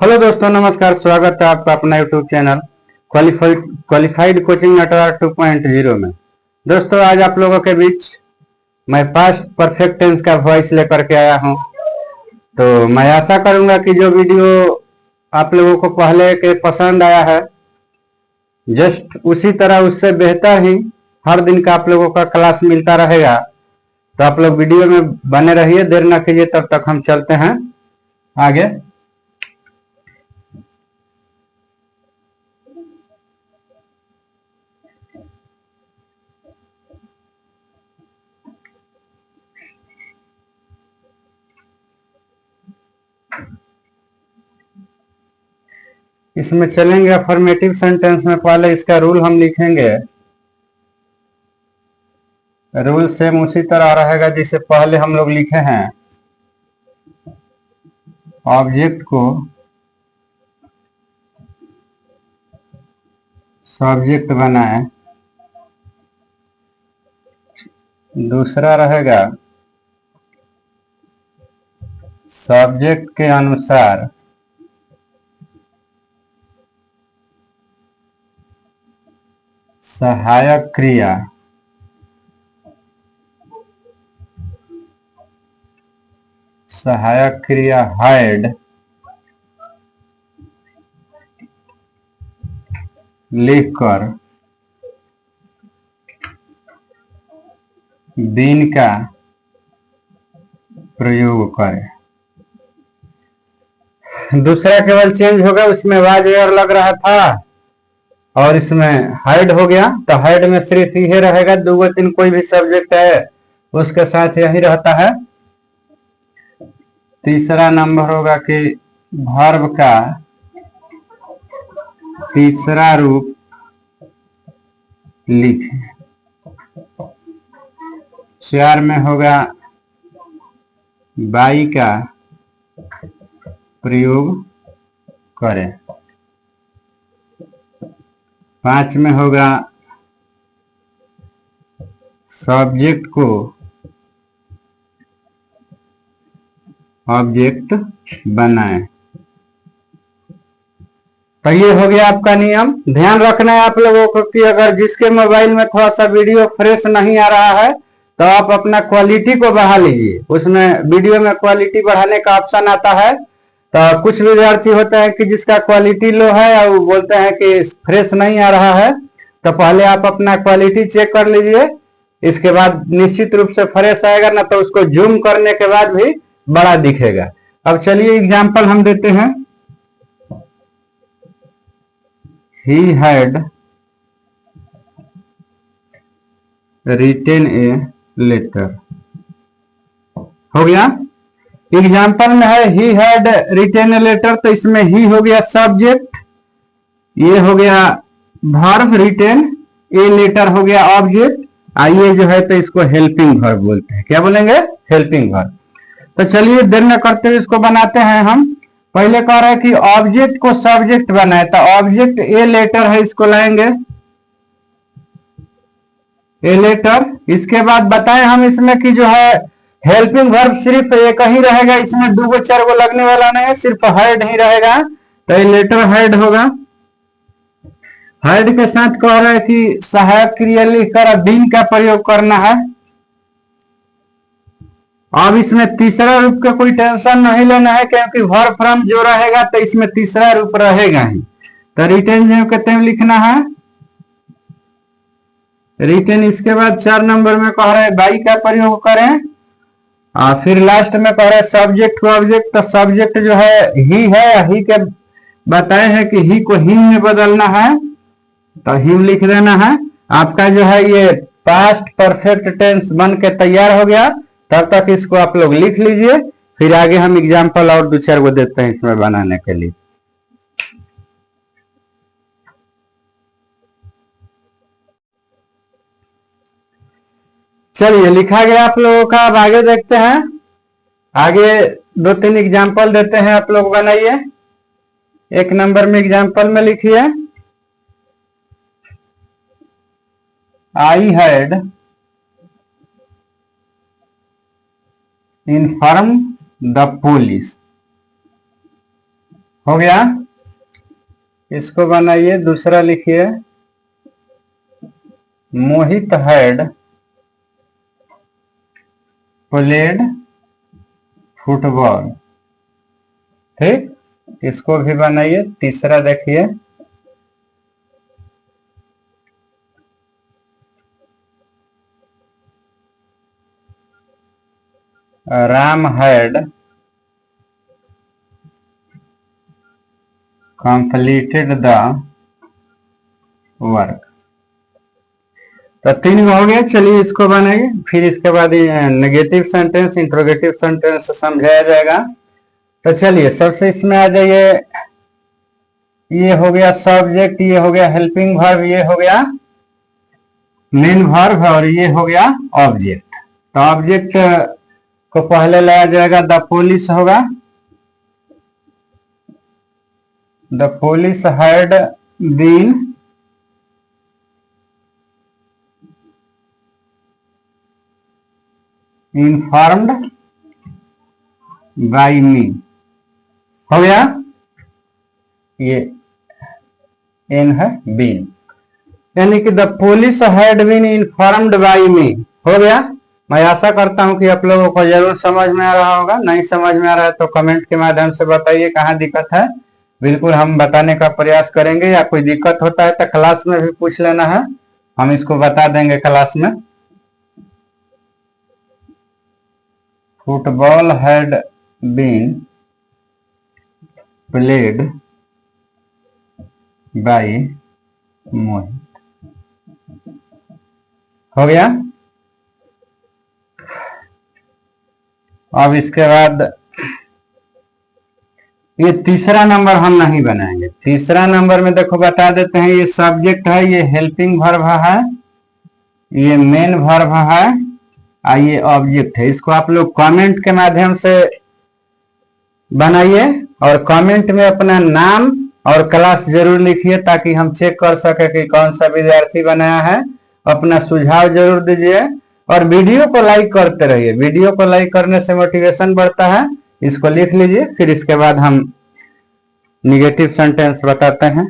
Hello दोस्तों, नमस्कार। स्वागत है आपका अपना YouTube channel qualified coaching network 2.0 में। दोस्तों, आज आप लोगों के बीच मैं पास्ट परफेक्ट टेंस का वॉइस लेकर के आया हूं। तो मैं आशा करूंगा कि जो वीडियो आप लोगों को पहले के पसंद आया है, जस्ट उसी तरह उससे बेहतर ही हर दिन का आप लोगों का क्लास मिलता रहेगा। तो आप लोग वीडियो में बने रहिए, देर न कीजिए। तब तक हम चलते हैं आगे। इसमें चलेंगे अफर्मेटिव सेंटेंस में। पहले इसका रूल हम लिखेंगे। रूल सेम उसी तरह रहेगा जिसे पहले हम लोग लिखे हैं। ऑब्जेक्ट को सब्जेक्ट बनाएं। दूसरा रहेगा सब्जेक्ट के अनुसार सहायक क्रिया हाइड लिखकर बीन का प्रयोग करें। दूसरा केवल चेंज होगा, उसमें वाज वेयर लग रहा था और इसमें हाइड हो गया। तो हाइड में सिर्फ ये रहेगा, दो तीन कोई भी सब्जेक्ट है उसके साथ यही रहता है। तीसरा नंबर होगा कि वर्ब का तीसरा रूप लिखें। 4 में होगा बाई का प्रयोग करें। 5 में होगा सब्जेक्ट को ऑब्जेक्ट बनाएं। तो ये हो गया आपका नियम। ध्यान रखना है आप लोगों को कि अगर जिसके मोबाइल में थोड़ा सा वीडियो फ्रेश नहीं आ रहा है तो आप अपना क्वालिटी को बढ़ा लीजिए। उसमें वीडियो में क्वालिटी बढ़ाने का ऑप्शन आता है। तो कुछ विद्यार्थी होते हैं कि जिसका क्वालिटी लो है और वो बोलते हैं कि फ्रेश नहीं आ रहा है। तो पहले आप अपना क्वालिटी चेक कर लीजिए, इसके बाद निश्चित रूप से फ्रेश आएगा ना। तो उसको जूम करने के बाद भी बड़ा दिखेगा। अब चलिए एग्जाम्पल हम देते हैं। He had written a letter। हो गया। एग्जाम्पल में है he had written a letter, तो इसमें he हो गया सब्जेक्ट, ये हो गया वर्ब written, a letter हो गया ऑब्जेक्ट। आइए जो है तो इसको हेल्पिंग वर्ब बोलते हैं। क्या बोलेंगे? Helping verb. तो चलिए देर न करते हुए इसको बनाते हैं हम। पहले कह रहे हैं कि ऑब्जेक्ट को सब्जेक्ट बनाए, तो ऑब्जेक्ट ए लेटर है, इसको लाएंगे ए लेटर। इसके बाद बताएं हम इसमें कि जो है हेल्पिंग वर्ब सिर्फ एक ही रहेगा, इसमें 2-4 गो लगने वाला नहीं है, सिर्फ हेड ही रहेगा। तो ए लेटर हेड होगा। हेड के साथ कह रहे हैं कि सहायक क्रिया लिखकर बीन का प्रयोग करना है। अब इसमें तीसरा रूप का कोई टेंशन नहीं लेना है, क्योंकि वर्ब फ्रॉम जो रहेगा तो इसमें तीसरा रूप रहेगा ही। तो रिटेन जो कहते हैं लिखना है रिटेन। इसके बाद 4 नंबर में कह रहे हैं बाई का प्रयोग करें। और फिर लास्ट में कह रहे हैं सब्जेक्ट को ऑब्जेक्ट। तो सब्जेक्ट जो है ही के बताए हैं कि ही को हिम में बदलना है, तो हिम लिख देना है। आपका जो है ये पास्ट परफेक्ट टेंस बन के तैयार हो गया। तब तक इसको आप लोग लिख लीजिए, फिर आगे हम एग्जाम्पल और 2-4 को देते हैं इसमें बनाने के लिए। चलिए लिखा गया आप लोगों का। अब आगे देखते हैं। आगे 2-3 एग्जाम्पल देते हैं, आप लोग बनाइए। 1 नंबर में एग्जाम्पल में लिखिए I had inform the police हो गया। इसको बनाइए, दूसरा लिखिए मोहित हैड प्लेड फुटबॉल। ठीक, इसको भी बनाइए। तीसरा देखिए Ram had completed the work. तो 3 हो गया। चलिए इसको बनाइए, फिर इसके बाद नेगेटिव सेंटेंस इंट्रोगेटिव सेंटेंस समझाया जाएगा। तो चलिए सबसे इसमें आ जाइए। ये हो गया सब्जेक्ट, ये हो गया हेल्पिंग वर्ब, ये हो गया मेन वर्ब और ये हो गया ऑब्जेक्ट। तो ऑब्जेक्ट को पहले लाया जाएगा, द पुलिस होगा। The police had been informed by me. हो गया, ये एन है बीन, यानी कि the police had been informed by me. हो गया। मैं आशा करता हूं कि आप लोगों को जरूर समझ में आ रहा होगा। नहीं समझ में आ रहा है तो कमेंट के माध्यम से बताइए कहाँ दिक्कत है। बिल्कुल हम बताने का प्रयास करेंगे, या कोई दिक्कत होता है तो क्लास में भी पूछ लेना है, हम इसको बता देंगे क्लास में। Football had been played by Mohit. हो गया। अब इसके बाद ये तीसरा नंबर हम नहीं बनाएंगे। तीसरा नंबर में देखो बता देते हैं, ये सब्जेक्ट है, ये हेल्पिंग वर्ब है, ये मेन वर्ब है और ये ऑब्जेक्ट है। इसको आप लोग कमेंट के माध्यम से बनाइए और कमेंट में अपना नाम और क्लास जरूर लिखिए ताकि हम चेक कर सके कि कौन सा विद्यार्थी बनाया है। अपना सुझाव जरूर दीजिए और वीडियो को लाइक करते रहिए। वीडियो को लाइक करने से मोटिवेशन बढ़ता है। इसको लिख लीजिए, फिर इसके बाद हम निगेटिव सेंटेंस बताते हैं।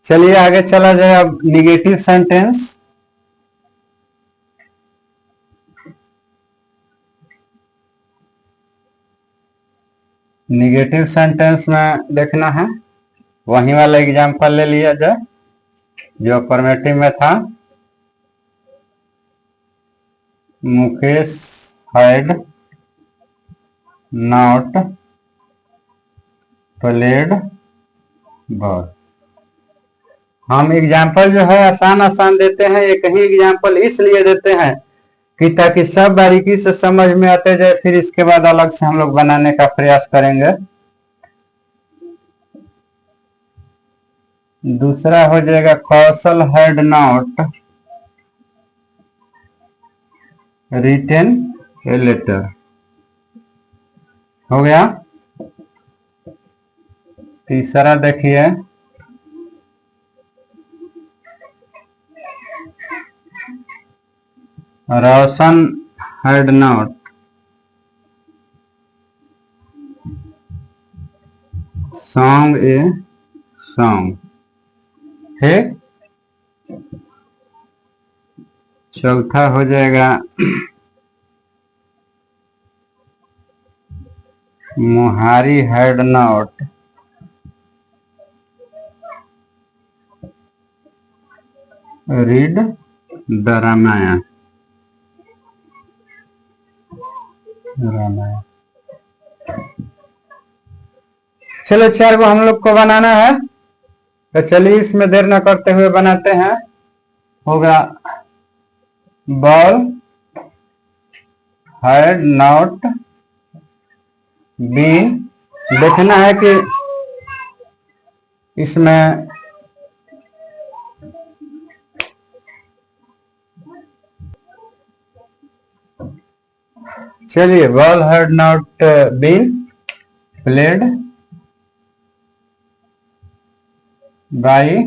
चलिए आगे चला जाए। अब निगेटिव सेंटेंस, निगेटिव सेंटेंस में देखना है, वही वाला एग्जाम्पल ले लिया जाए जो अफर्मेटिव में था। Mukesh had not played ball. हम एग्जाम्पल जो है आसान आसान देते हैं। एक ही एग्जाम्पल इसलिए देते हैं कि ताकि सब बारीकी से समझ में आते जाए, फिर इसके बाद अलग से हम लोग बनाने का प्रयास करेंगे। दूसरा हो जाएगा Kaushal had not written a letter. हो गया। तीसरा देखिए Roshan had not song a song. ठीक। चौथा हो जाएगा Mohari had not read the Ramayana. चलो 4 को हम लोग को बनाना है, तो चलिए इसमें देर न करते हुए बनाते हैं। होगा बॉल हैड नॉट बीन। देखना है कि इसमें चलिए ball had not been played by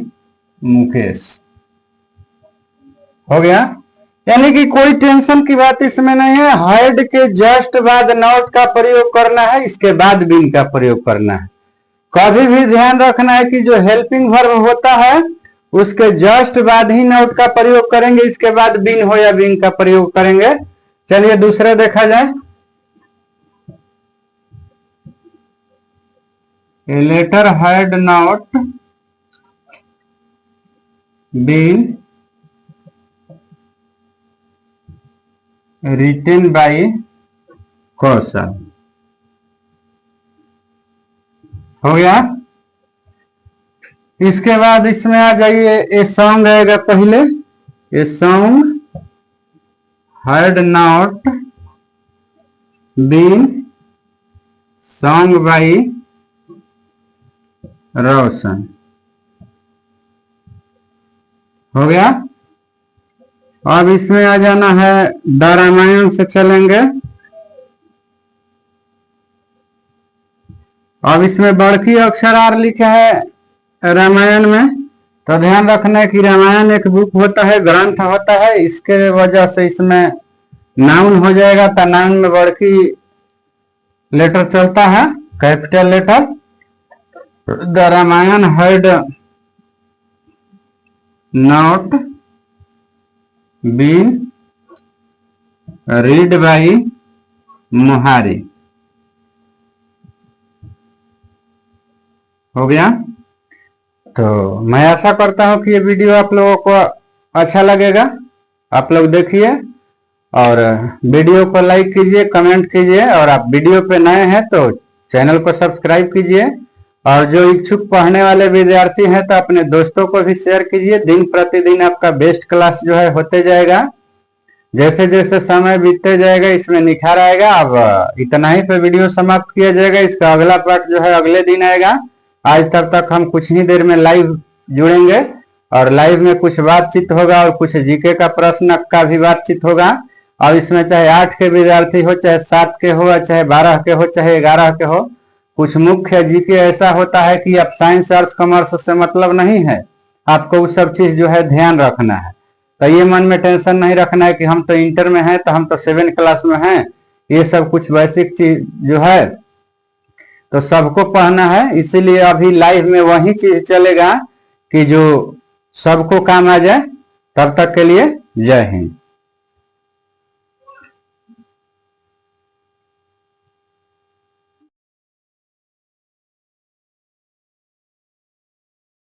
Mukesh. हो गया, यानी कि कोई टेंशन की बात इसमें नहीं है। हैड के जस्ट बाद नॉट का प्रयोग करना है, इसके बाद बीन का प्रयोग करना है। कभी भी ध्यान रखना है कि जो हेल्पिंग वर्ब होता है उसके जस्ट बाद ही नॉट का प्रयोग करेंगे, इसके बाद बीन हो या बीन का प्रयोग करेंगे। चलिए दूसरे देखा जाए। A letter had not been written by कौशल। हो गया। इसके बाद इसमें आ जाइए, ए सॉन्ग आएगा पहले। A song had not been song by Roshan. हो गया। अब इसमें आ जाना है, द रामायण से चलेंगे। अब इसमें बड़की अक्षर आर लिखा है रामायण में, तो ध्यान रखना है कि रामायण एक बुक होता है, ग्रंथ होता है, इसके वजह से इसमें नाउन हो जाएगा। तो नाउन में बड़की लेटर चलता है, capital letter. The Ramayana had not been read by Muhari. हो गया। तो मैं आशा करता हूं कि ये वीडियो आप लोगों को अच्छा लगेगा। आप लोग देखिए और वीडियो को लाइक कीजिए, कमेंट कीजिए, और आप वीडियो पे नए हैं तो चैनल को सब्सक्राइब कीजिए। और जो इच्छुक पढ़ने वाले विद्यार्थी हैं तो अपने दोस्तों को भी शेयर कीजिए। दिन प्रतिदिन आपका बेस्ट क्लास जो है होते जाएगा। जैसे जैसे समय बीतते जाएगा इसमें निखार आएगा। अब इतना ही पे वीडियो समाप्त किया जाएगा। इसका अगला पार्ट जो है अगले दिन आएगा। आज तब तक हम कुछ ही देर में लाइव जुड़ेंगे और लाइव में कुछ बातचीत होगा और कुछ जीके का प्रश्न का भी बातचीत होगा। और इसमें चाहे 8 के विद्यार्थी हो, चाहे 7 के हो, चाहे 12 के हो, चाहे 11 के हो, कुछ मुख्य जीके ऐसा होता है कि आप साइंस आर्ट्स कॉमर्स से मतलब नहीं है, आपको वो सब चीज जो है ध्यान रखना है। तो ये मन में टेंशन नहीं रखना है कि हम तो इंटर में हैं, तो हम तो 7 क्लास में हैं। ये सब कुछ बेसिक चीज जो है तो सबको पढ़ना है। इसीलिए अभी लाइव में वही चीज चलेगा कि जो सबको काम आ जाए। तब तक के लिए जय हिंद।